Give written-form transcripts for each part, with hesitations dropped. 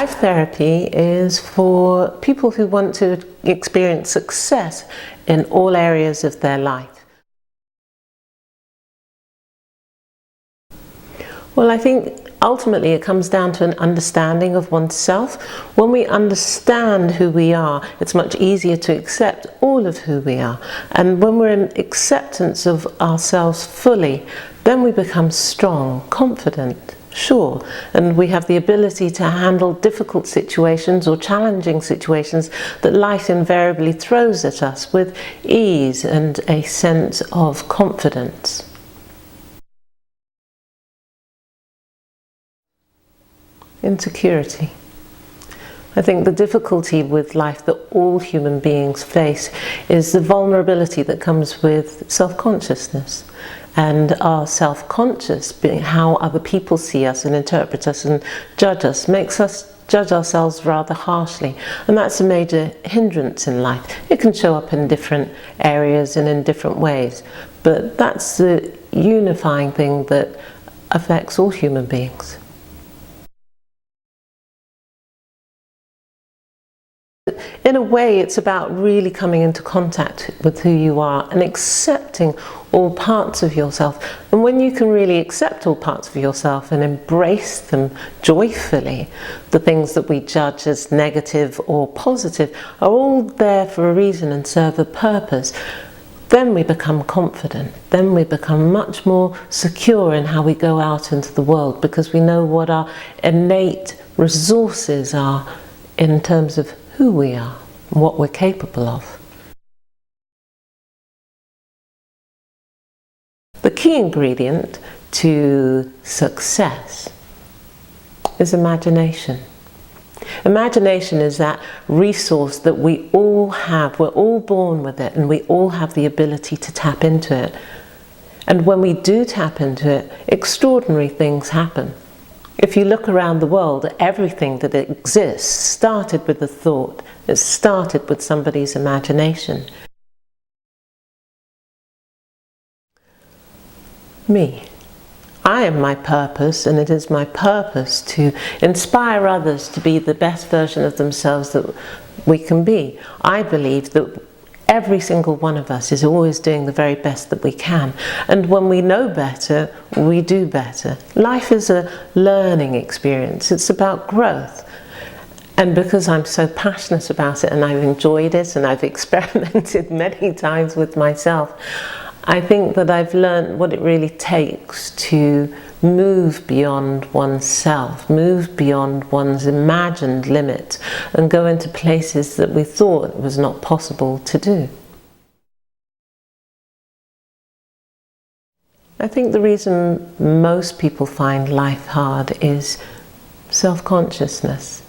Life therapy is for people who want to experience success in all areas of their life. Well, I think ultimately it comes down to an understanding of oneself. When we understand who we are, it's much easier to accept all of who we are. And when we're in acceptance of ourselves fully, then we become strong, confident, sure, and we have the ability to handle difficult situations or challenging situations that life invariably throws at us with ease and a sense of confidence. Insecurity. I think the difficulty with life that all human beings face is the vulnerability that comes with self-consciousness. And our self-conscious, being how other people see us and interpret us and judge us, makes us judge ourselves rather harshly. And that's a major hindrance in life. It can show up in different areas and in different ways. But that's the unifying thing that affects all human beings. In a way, it's about really coming into contact with who you are and accepting all parts of yourself. And when you can really accept all parts of yourself and embrace them joyfully, the things that we judge as negative or positive are all there for a reason and serve a purpose. Then we become confident. Then we become much more secure in how we go out into the world, because we know what our innate resources are in terms of who we are, what we're capable of. The key ingredient to success is imagination. Imagination is that resource that we all have. We're all born with it, and we all have the ability to tap into it. And when we do tap into it, extraordinary things happen. If you look around the world, everything that exists started with a thought. It started with somebody's imagination. Me. I am my purpose, and it is my purpose to inspire others to be the best version of themselves that we can be. I believe that every single one of us is always doing the very best that we can. And when we know better, we do better. Life is a learning experience. It's about growth. And because I'm so passionate about it, and I've enjoyed it, and I've experimented many times with myself, I think that I've learned what it really takes to move beyond oneself, move beyond one's imagined limits, and go into places that we thought was not possible to do. I think the reason most people find life hard is self-consciousness.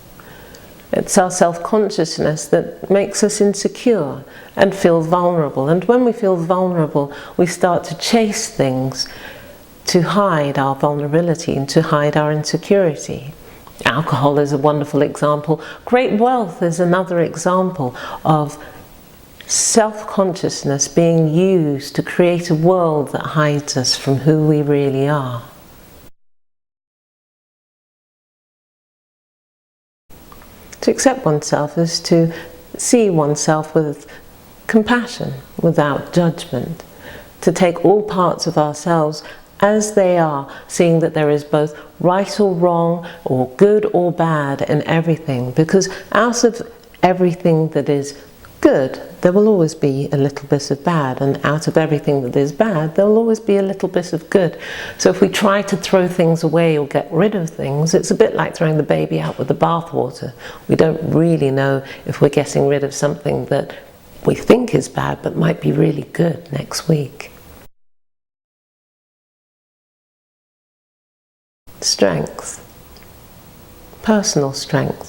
It's our self-consciousness that makes us insecure and feel vulnerable. And when we feel vulnerable, we start to chase things to hide our vulnerability and to hide our insecurity. Alcohol is a wonderful example. Great wealth is another example of self-consciousness being used to create a world that hides us from who we really are. To accept oneself is to see oneself with compassion, without judgment. To take all parts of ourselves as they are, seeing that there is both right or wrong, or good or bad in everything. Because out of everything that is good, there will always be a little bit of bad, and out of everything that is bad, there will always be a little bit of good. So if we try to throw things away or get rid of things, it's a bit like throwing the baby out with the bathwater. We don't really know if we're getting rid of something that we think is bad but might be really good next week. Strength, personal strength.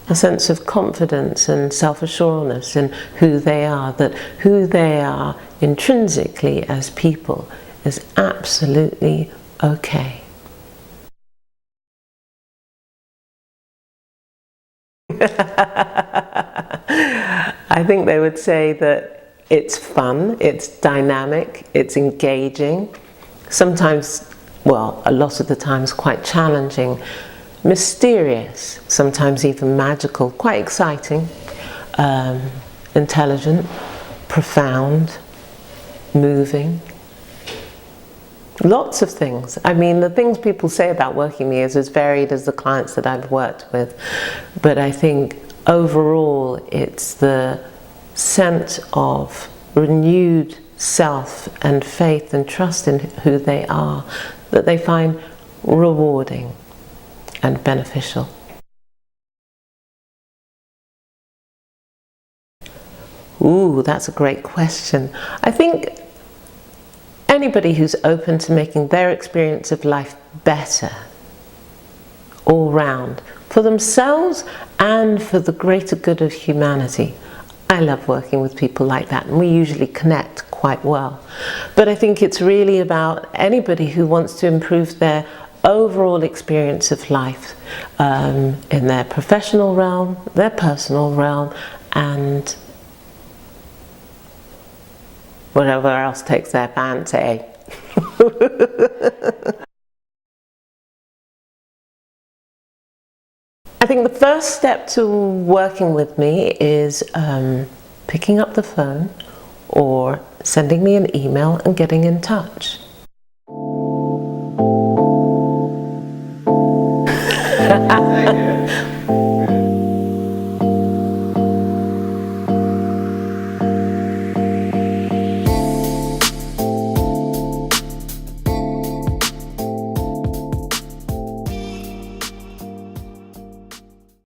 A sense of confidence and self-assuredness in who they are, that who they are intrinsically as people is absolutely okay. I think they would say that it's fun, it's dynamic, it's engaging, sometimes, well, a lot of the times quite challenging. mysterious, sometimes even magical, quite exciting, intelligent, profound, moving. Lots of things. I mean, the things people say about working with me is as varied as the clients that I've worked with. But I think overall it's the sense of renewed self and faith and trust in who they are that they find rewarding and beneficial. Ooh, that's a great question. I think anybody who's open to making their experience of life better, all round, for themselves and for the greater good of humanity. I love working with people like that, and we usually connect quite well. But I think it's really about anybody who wants to improve their overall experience of life in their professional realm, their personal realm, and whatever else takes their fancy. I think the first step to working with me is picking up the phone or sending me an email and getting in touch.